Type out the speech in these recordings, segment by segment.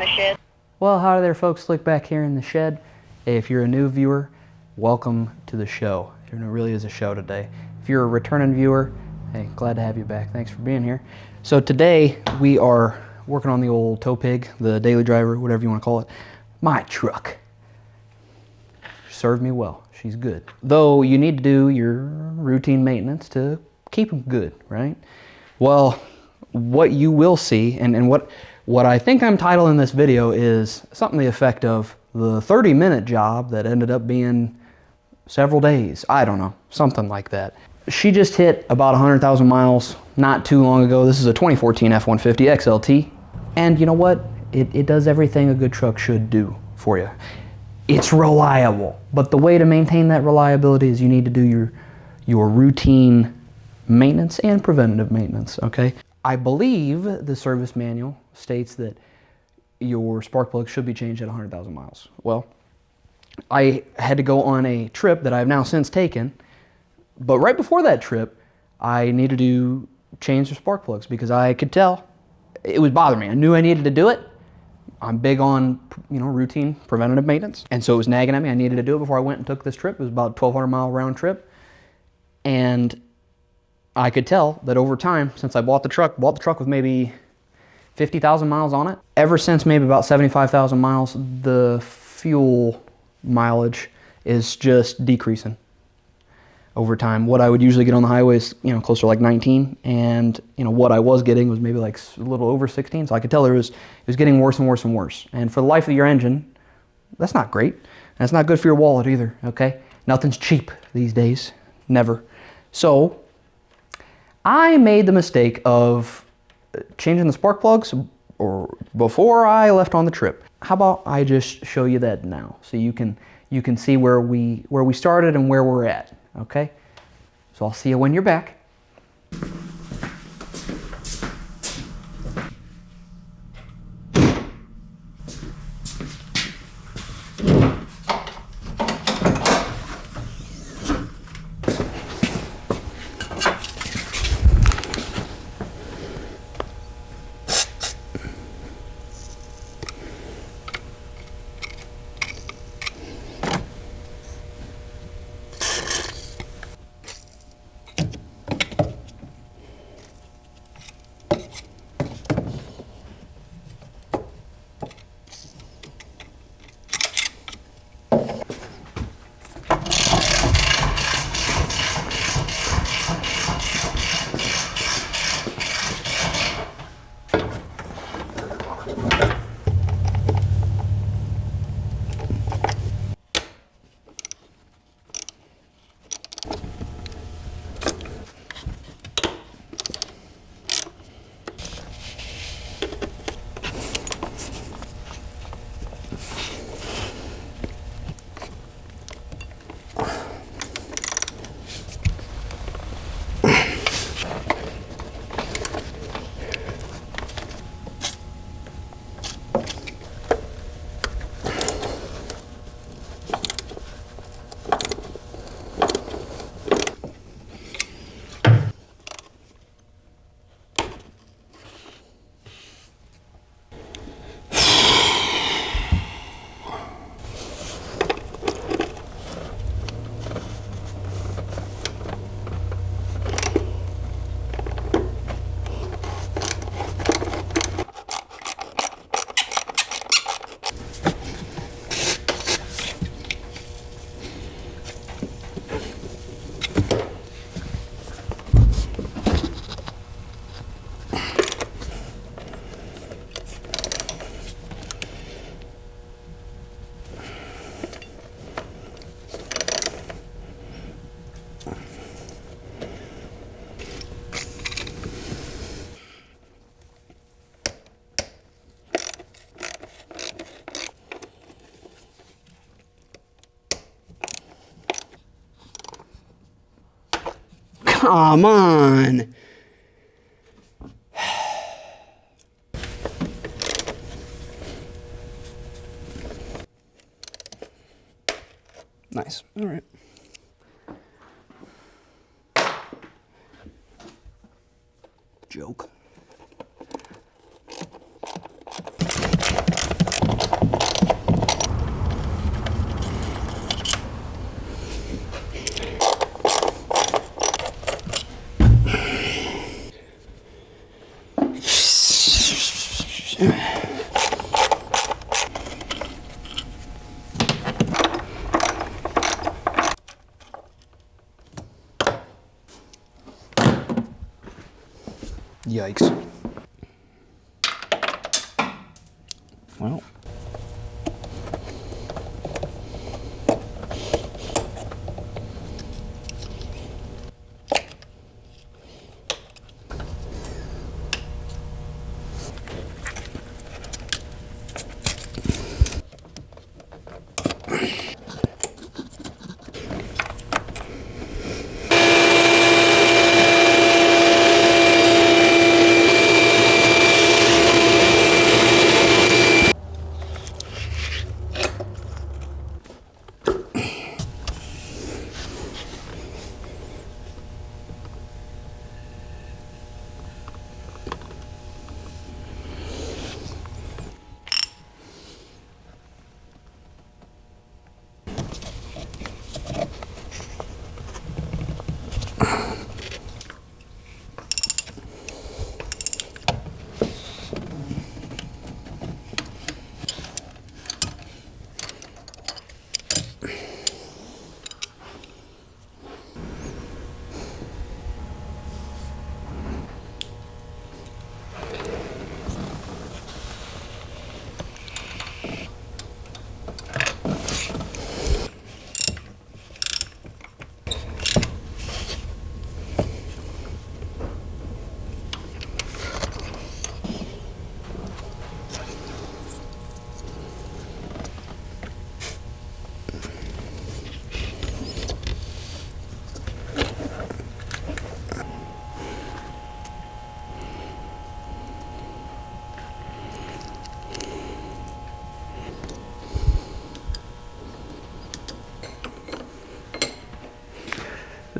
the shed. Well, howdy there, folks. Slick back here in the shed. Hey, if you're a new viewer, welcome to the show. There really is a show today. If you're a returning viewer, hey, glad to have you back. Thanks for being here. So today we are working on the old tow pig, the daily driver, whatever you want to call it. My truck. Served me well. She's good. Though you need to do your routine maintenance to keep them good, right? Well, what you will see, and what I think I'm titling this video is something to the effect of the 30-minute job that ended up being several days. I don't know, something like that. She just hit about 100,000 miles not too long ago. This is a 2014 F-150 XLT. And you know what? It does everything a good truck should do for you. It's reliable, but the way to maintain that reliability is you need to do your routine maintenance and preventative maintenance, okay? I believe the service manual states that your spark plug should be changed at 100,000 miles. Well, I had to go on a trip that I've now since taken, but right before that trip, I needed to change the spark plugs because I could tell it was bothering me. I knew I needed to do it. I'm big on, routine preventative maintenance, and so it was nagging at me. I needed to do it before I went and took this trip. It was about a 1,200 mile round trip, and I could tell that over time, since I bought the truck with maybe 50,000 miles on it. Ever since maybe about 75,000 miles, the fuel mileage is just decreasing over time. What I would usually get on the highway is, closer to like 19, and what I was getting was maybe like a little over 16. So I could tell it was getting worse and worse and worse. And for the life of your engine, that's not great. And it's not good for your wallet either, okay? Nothing's cheap these days, never. So I made the mistake of changing the spark plugs or before I left on the trip. How about I just show you that now so you can see where we started and where we're at, okay? So I'll see you when you're back. Come on. Nice. All right. Joke. Yikes. Well.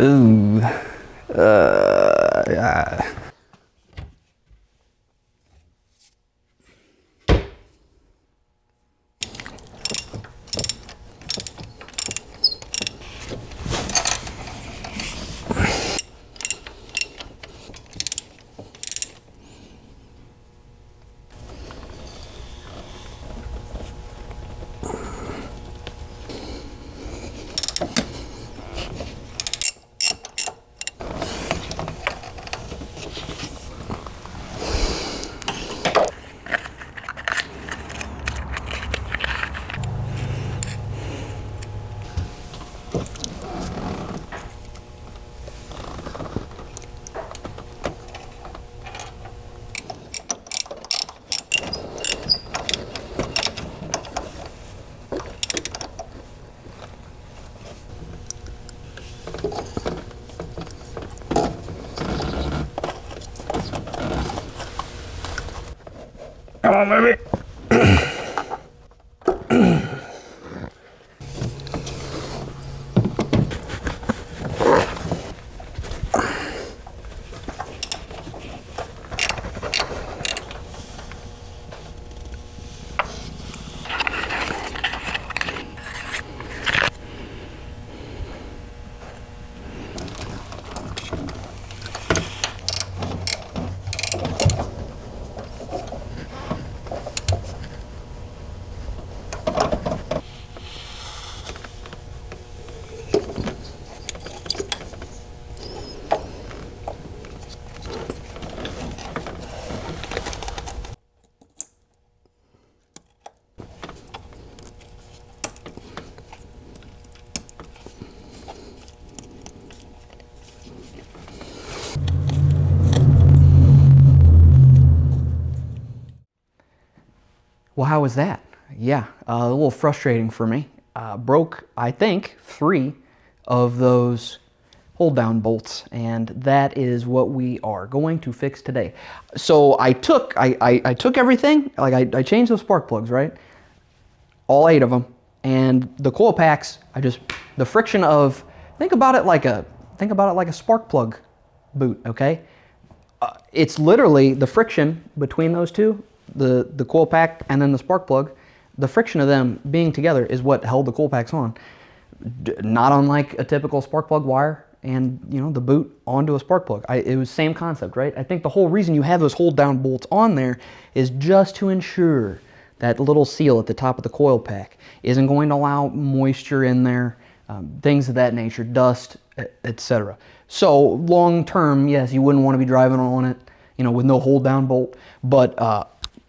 Ooh. Yeah. Come on, baby. Well, how was that? Yeah, a little frustrating for me. Broke, I think, 3 of those hold down bolts, and that is what we are going to fix today. So I took everything, like I changed those spark plugs, right? All 8 of them, and the coil packs, the friction of, think about it like a spark plug boot, okay? It's literally the friction between those two, the coil pack and then the spark plug, the friction of them being together is what held the coil packs on. Not unlike a typical spark plug wire and, you know, the boot onto a spark plug. It was same concept, right? I think the whole reason you have those hold down bolts on there is just to ensure that little seal at the top of the coil pack isn't going to allow moisture in there, things of that nature, dust, etc. So long term, yes, you wouldn't want to be driving on it, you know, with no hold down bolt. But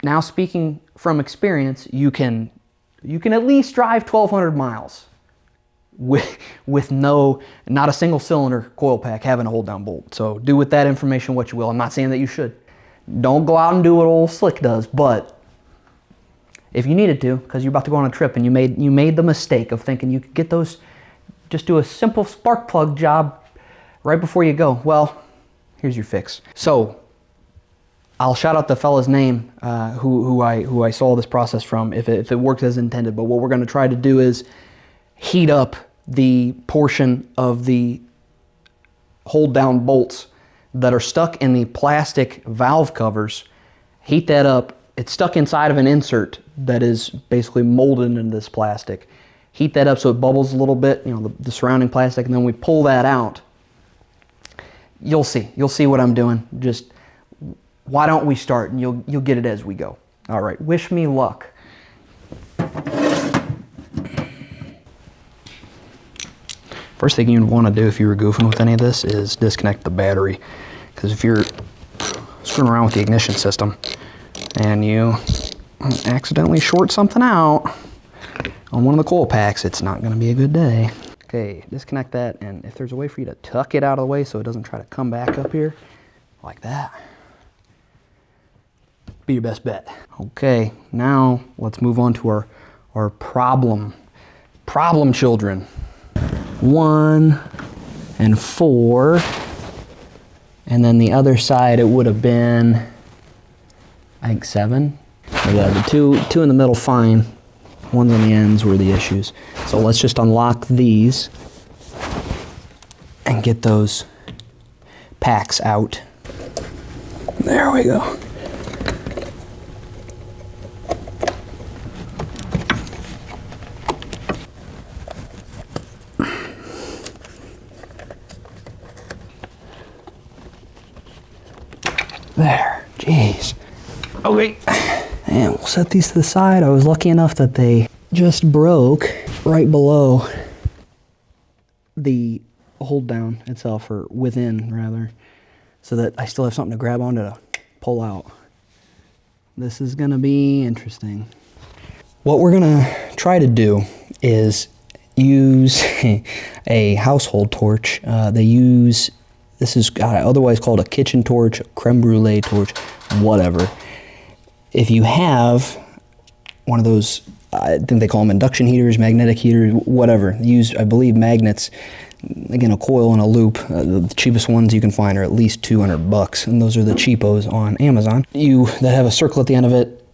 now speaking from experience, you can at least drive 1,200 miles with not a single cylinder coil pack having a hold down bolt. So do with that information what you will. I'm not saying that you should. Don't go out and do what old Slick does, but if you needed to, because you're about to go on a trip and you made the mistake of thinking you could get those, just do a simple spark plug job right before you go. Well, here's your fix. So I'll shout out the fella's name who I saw this process from if it works as intended. But what we're going to try to do is heat up the portion of the hold down bolts that are stuck in the plastic valve covers. Heat that up. It's stuck inside of an insert that is basically molded into this plastic. Heat that up so it bubbles a little bit, you know, the surrounding plastic, and then we pull that out. You'll see what I'm doing. Just why don't we start, and you'll get it as we go. All right, wish me luck. First thing you'd want to do if you were goofing with any of this is disconnect the battery, because if you're screwing around with the ignition system and you accidentally short something out on one of the coil packs, it's not going to be a good day. Okay, disconnect that, and if there's a way for you to tuck it out of the way so it doesn't try to come back up here, like that, be your best bet. Okay, now let's move on to our problem children. 1 and 4, and then the other side it would have been, I think 7. Yeah, the two in the middle fine. Ones on the ends were the issues. So let's just unlock these and get those packs out. There we go. There, jeez. Okay, and we'll set these to the side. I was lucky enough that they just broke right below the hold down itself, or within rather, so that I still have something to grab onto to pull out. This is gonna be interesting. What we're gonna try to do is use a household torch. This is otherwise called a kitchen torch, creme brulee torch, whatever. If you have one of those, I think they call them induction heaters, magnetic heaters, whatever. Use, I believe, magnets. Again, a coil and a loop. The cheapest ones you can find are at least $200, and those are the cheapos on Amazon. That have a circle at the end of it.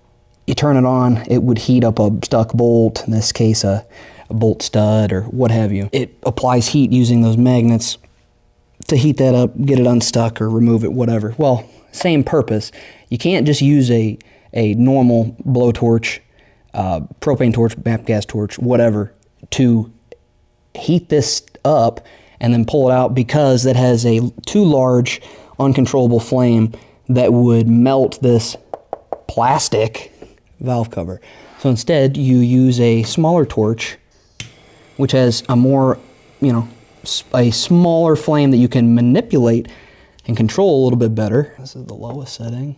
You turn it on, it would heat up a stuck bolt, in this case a bolt stud or what have you. It applies heat using those magnets to heat that up, get it unstuck or remove it, whatever. Well, same purpose. You can't just use a normal blowtorch, propane torch, MAP gas torch, whatever, to heat this up and then pull it out, because that has a too large uncontrollable flame that would melt this plastic valve cover. So instead you use a smaller torch which has a more, a smaller flame that you can manipulate and control a little bit better. This is the lowest setting.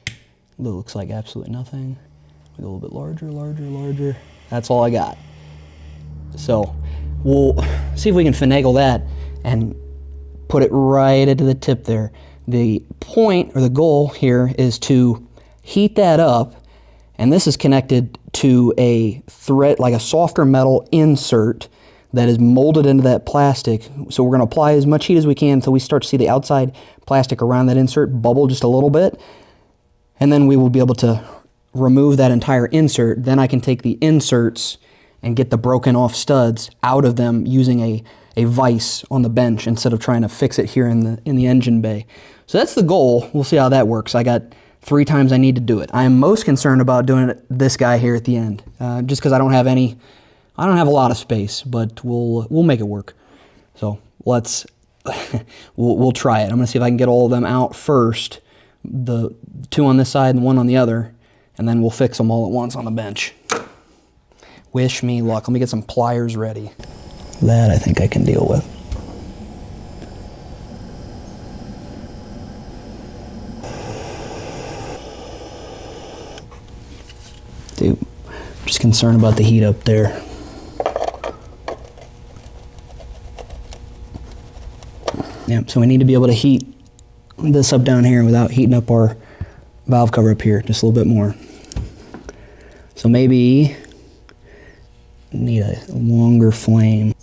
It looks like absolutely nothing. A little bit larger, larger, larger. That's all I got. So we'll see if we can finagle that and put it right into the tip there. The point or the goal here is to heat that up, and this is connected to a thread, like a softer metal insert that is molded into that plastic. So we're going to apply as much heat as we can until we start to see the outside plastic around that insert bubble just a little bit, and then we will be able to remove that entire insert. Then I can take the inserts and get the broken off studs out of them using a vise on the bench instead of trying to fix it here in the engine bay. So that's the goal. We'll see how that works. I got 3 times I need to do it. I am most concerned about doing this guy here at the end, just because I don't have a lot of space, but we'll make it work. So let's we'll try it. I'm gonna see if I can get all of them out first, the 2 on this side and 1 on the other, and then we'll fix them all at once on the bench. Wish me luck. Let me get some pliers ready. That I think I can deal with. Just concerned about the heat up there. Yep, so we need to be able to heat this up down here without heating up our valve cover up here just a little bit more. So maybe need a longer flame.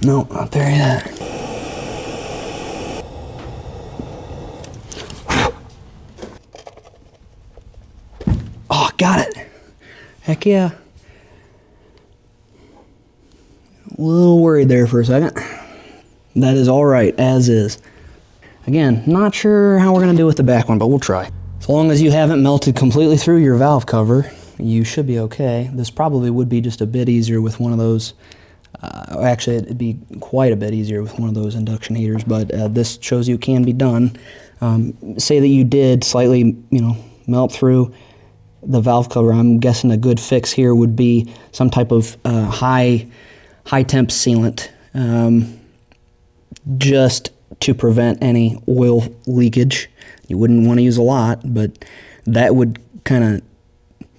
No, not there yet. Oh, got it. Heck yeah. A little worried there for a second. That is all right, as is. Again, not sure how we're gonna do with the back one, but we'll try. As long as you haven't melted completely through your valve cover, you should be okay. This probably would be just a bit easier with one of those. Actually, it'd be quite a bit easier with one of those induction heaters, but this shows you it can be done. Say that you did slightly, melt through the valve cover. I'm guessing a good fix here would be some type of high temp sealant, just to prevent any oil leakage. You wouldn't want to use a lot, but that would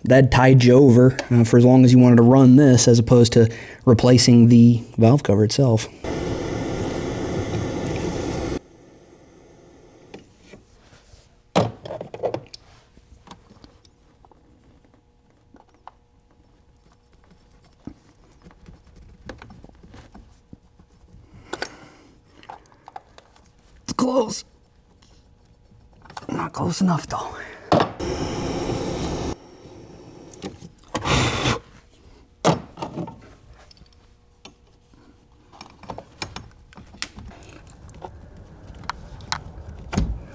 that'd tide you over for as long as you wanted to run this, as opposed to replacing the valve cover itself. It's close. Not close enough though.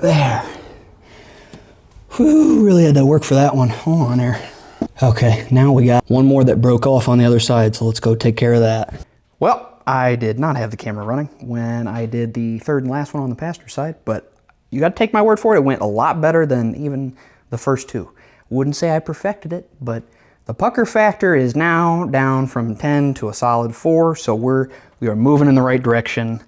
There. Whew, really had to work for that one. Hold on there. Okay, now we got one more that broke off on the other side, so let's go take care of that. Well, I did not have the camera running when I did the third and last one on the passenger side, but you gotta take my word for it, it went a lot better than even the first two. Wouldn't say I perfected it, but the pucker factor is now down from 10 to a solid 4, so we are moving in the right direction.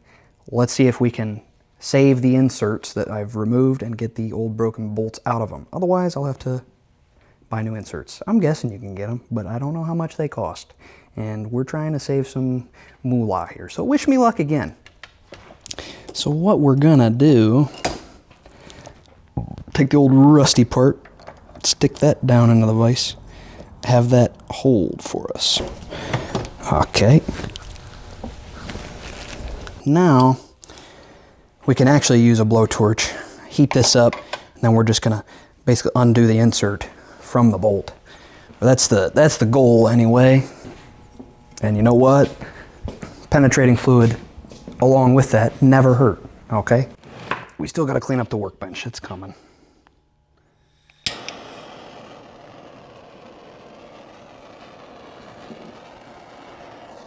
Let's see if we can save the inserts that I've removed and get the old broken bolts out of them. Otherwise, I'll have to buy new inserts. I'm guessing you can get them, but I don't know how much they cost. And we're trying to save some moolah here. So wish me luck again. So what we're gonna do, take the old rusty part, stick that down into the vise, have that hold for us. Okay. Now, we can actually use a blowtorch, heat this up, and then we're just gonna basically undo the insert from the bolt. But that's the goal anyway. And you know what? Penetrating fluid along with that never hurt, okay? We still gotta clean up the workbench, it's coming.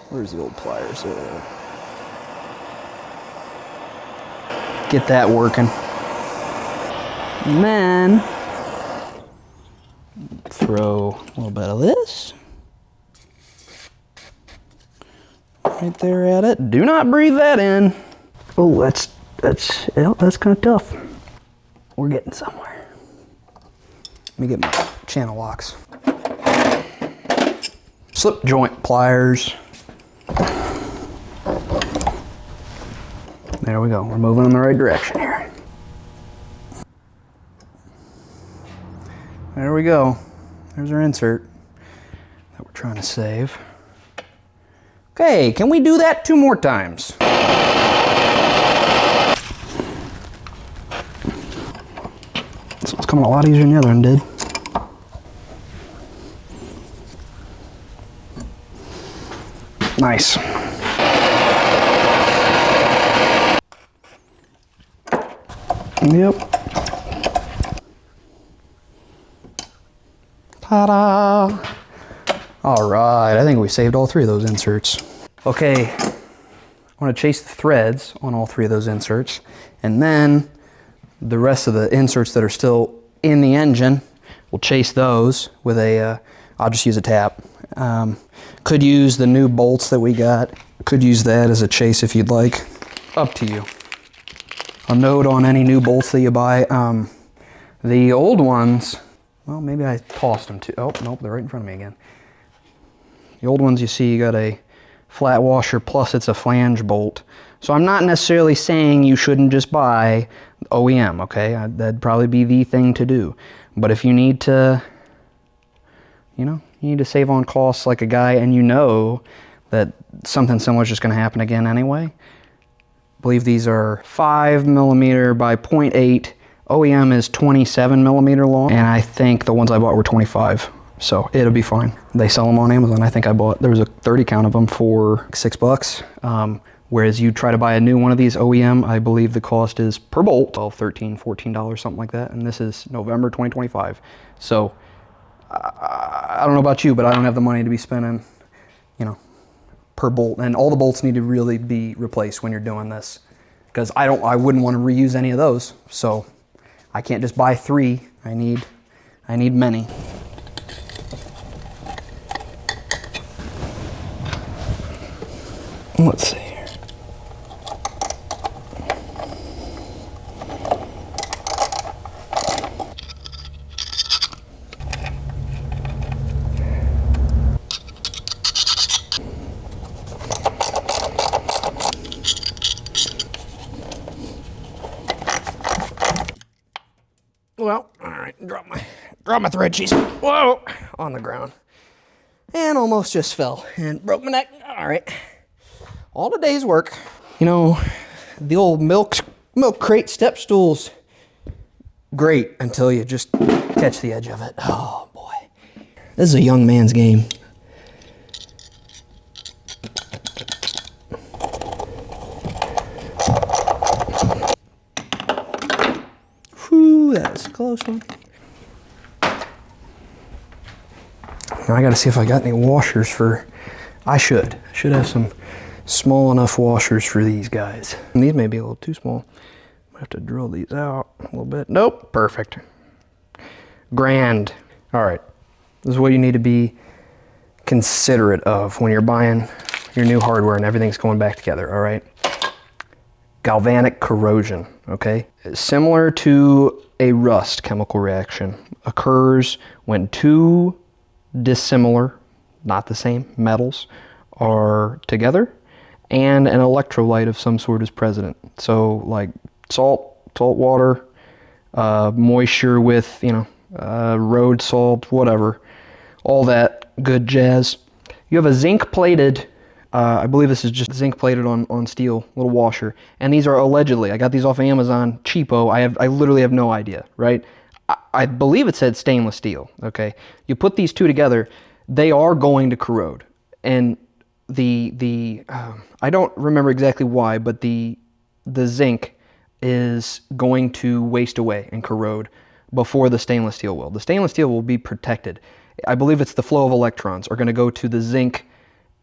Where's the old pliers? Get that working. And then throw a little bit of this right there at it. Do not breathe that in. Oh, that's kind of tough. We're getting somewhere. Let me get my channel locks. Slip joint pliers. There we go. We're moving in the right direction here. There we go. There's our insert that we're trying to save. Okay, can we do that 2 more times? This one's coming a lot easier than the other one did. Nice. Yep. Ta-da! All right, I think we saved all 3 of those inserts. Okay, I want to chase the threads on all 3 of those inserts, and then the rest of the inserts that are still in the engine, we'll chase those with a, I'll just use a tap. Could use the new bolts that we got Could use that as a chase if you'd like. Up to you. A note on any new bolts that you buy. The old ones, well, maybe I tossed them too. Oh, nope, they're right in front of me again. The old ones, you see, you got a flat washer plus it's a flange bolt. So I'm not necessarily saying you shouldn't just buy OEM, okay? That'd probably be the thing to do. But if you need to, you know, you need to save on costs like a guy, and you know that something similar is just going to happen again anyway. I believe these are 5mm by 0.8. OEM is 27mm long, and I think the ones I bought were 25. So it'll be fine. They sell them on Amazon. I think I bought, there was a 30 count of them for $6. Whereas you try to buy a new one of these OEM, I believe the cost is per bolt, $13, $14, something like that. And this is November 2025. So I don't know about you, but I don't have the money to be spending, you know, per bolt. And all the bolts need to really be replaced when you're doing this, because I wouldn't want to reuse any of those. So I can't just buy 3. I need many. Let's see here. Well, all right, drop my thread cheese. Whoa, on the ground. And almost just fell and broke my neck. All right. All a day's work. You know, the old milk crate step stools, great until you just catch the edge of it. Oh boy. This is a young man's game. Whew, that's a close one. Now I gotta see if I got any washers for, I should have some small enough washers for these guys. And these may be a little too small. I have to drill these out a little bit. Nope, perfect. Grand. All right, this is what you need to be considerate of when you're buying your new hardware and everything's going back together, all right? Galvanic corrosion, okay? Similar to a rust chemical reaction, occurs when two dissimilar, not the same, metals are together and an electrolyte of some sort is present. So like salt water, moisture with, you know, road salt, whatever, all that good jazz. You have a zinc plated, I believe this is just zinc plated on steel, little washer. And these are allegedly, I got these off of Amazon, cheapo. I literally have no idea, right? I believe it said stainless steel, okay? You put these two together, they are going to corrode. And I don't remember exactly why, but the zinc is going to waste away and corrode before the stainless steel will. The stainless steel will be protected. I believe it's the flow of electrons are going to go to the zinc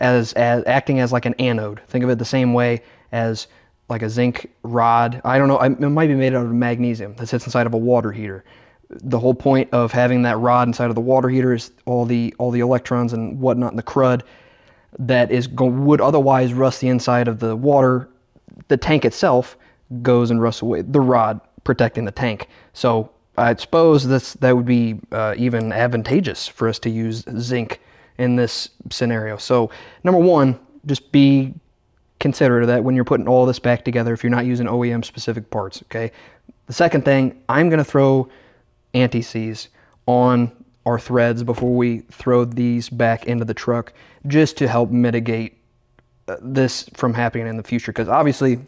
as acting as like an anode. Think of it the same way as like a zinc rod. I don't know, it might be made out of magnesium that sits inside of a water heater. The whole point of having that rod inside of the water heater is all the electrons and whatnot in the crud that would otherwise rust the inside of the water. The tank itself goes and rusts away, the rod protecting the tank. So I suppose that would be even advantageous for us to use zinc in this scenario. So number one, just be considerate of that when you're putting all this back together if you're not using OEM specific parts, okay? The second thing, I'm gonna throw anti-seize on our threads before we throw these back into the truck, just to help mitigate this from happening in the future. Because obviously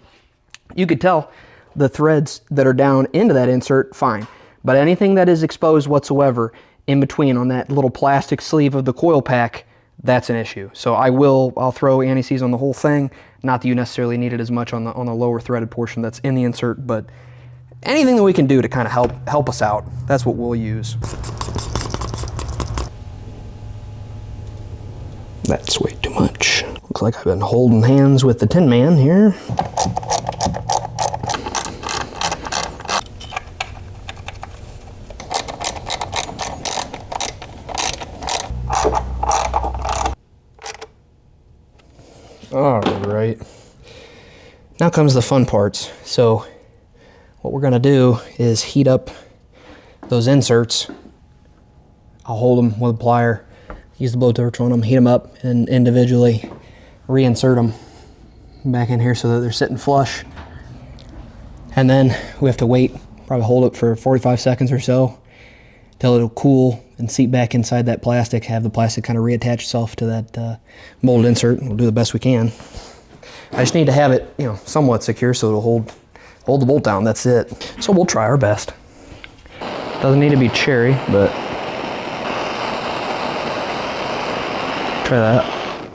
you could tell the threads that are down into that insert, fine. But anything that is exposed whatsoever in between on that little plastic sleeve of the coil pack, that's an issue. So I'll throw anti-seize on the whole thing. Not that you necessarily need it as much on the lower threaded portion that's in the insert, but anything that we can do to kind of help us out, that's what we'll use. That's way too much. Looks like I've been holding hands with the Tin Man here. All Now comes the fun parts. So what we're gonna do is heat up those inserts. I'll hold them with a plier, use the blowtorch on them, heat them up, and individually reinsert them back in here so that they're sitting flush. And then we have to wait, probably hold it for 45 seconds or so till it'll cool and seep back inside that plastic, have the plastic kind of reattach itself to that mold insert. We'll do the best we can. I just need to have it, you know, somewhat secure so it'll hold the bolt down. That's it. So we'll try our best. Doesn't need to be cherry, but try that.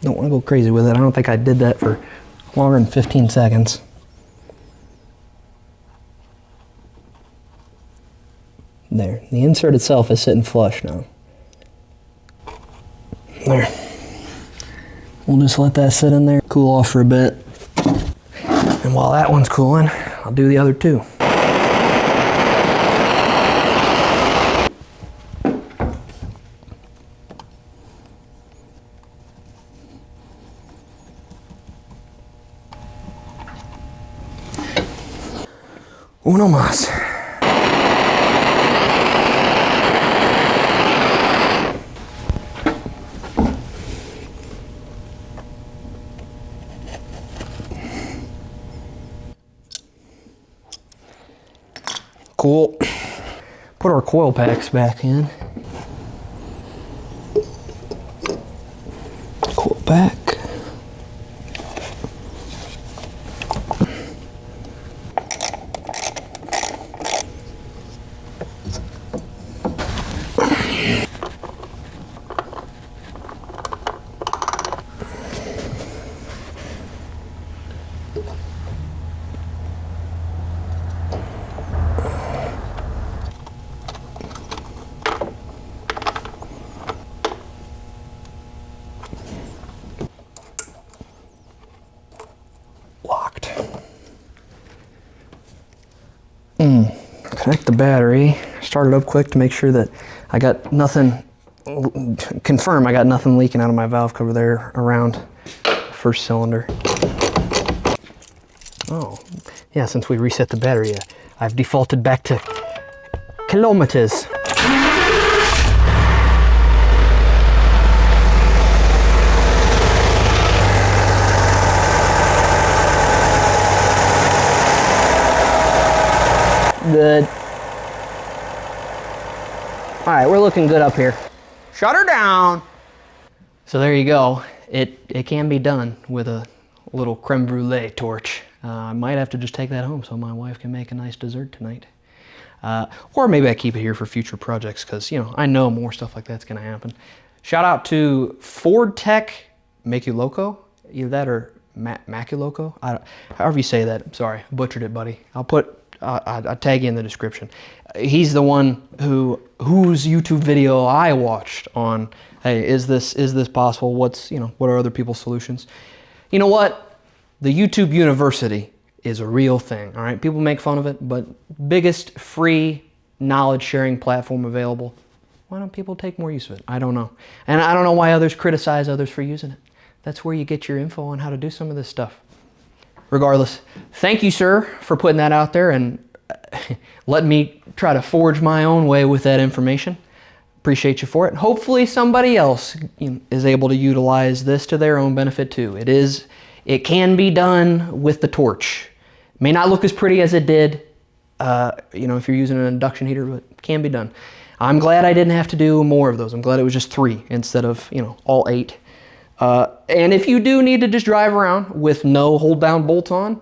Don't want to go crazy with it. I don't think I did that for longer than 15 seconds. There, the insert itself is sitting flush now. There. We'll just let that sit in there, cool off for a bit. And while that one's cooling, I'll do the other two. Uno más. Cool. Put our coil packs back in. Coil pack. Connect the battery, start it up quick to make sure that I got nothing, confirm I got nothing leaking out of my valve cover there around the first cylinder. Oh, yeah, since we reset the battery, I've defaulted back to kilometers. Good. All right, we're looking good up here. Shut her down. So there you go. It can be done with a little creme brulee torch. I might have to just take that home so my wife can make a nice dessert tonight. Or maybe I keep it here for future projects because, you know, I know more stuff like that's going to happen. Shout out to Ford Tech Makuloco, either that or Makuloco. However you say that. Sorry, butchered it, buddy. I'll tag you in the description. He's the one whose YouTube video I watched on, hey, is this possible? What are other people's solutions? You know what? The YouTube University is a real thing, all right? People make fun of it, but biggest free knowledge sharing platform available. Why don't people take more use of it? I don't know. And I don't know why others criticize others for using it. That's where you get your info on how to do some of this stuff. Regardless, thank you, sir, for putting that out there and letting me try to forge my own way with that information. Appreciate you for it. Hopefully somebody else is able to utilize this to their own benefit too. It can be done with the torch. It may not look as pretty as it did, if you're using an induction heater, but it can be done. I'm glad I didn't have to do more of those. I'm glad it was just 3 instead of, all 8. And if you do need to just drive around with no hold down bolts on,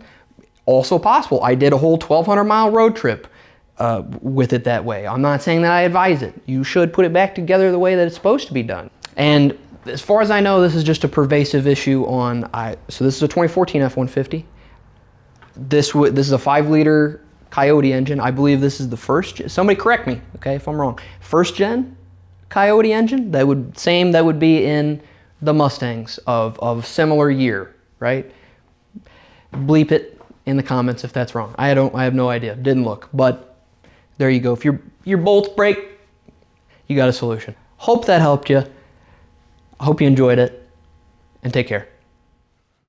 also possible. I did a whole 1,200 mile road trip with it that way. I'm not saying that I advise it. You should put it back together the way that it's supposed to be done. And as far as I know, this is just a pervasive issue on, so this is a 2014 F-150. This is a 5-liter Coyote engine. I believe this is the first, somebody correct me, okay, if I'm wrong. First gen Coyote engine, that would be in the Mustangs of similar year, right? Bleep it in the comments if that's wrong. I have no idea. Didn't look, but there you go. If your bolts break, you got a solution. Hope that helped you. I hope you enjoyed it, and take care.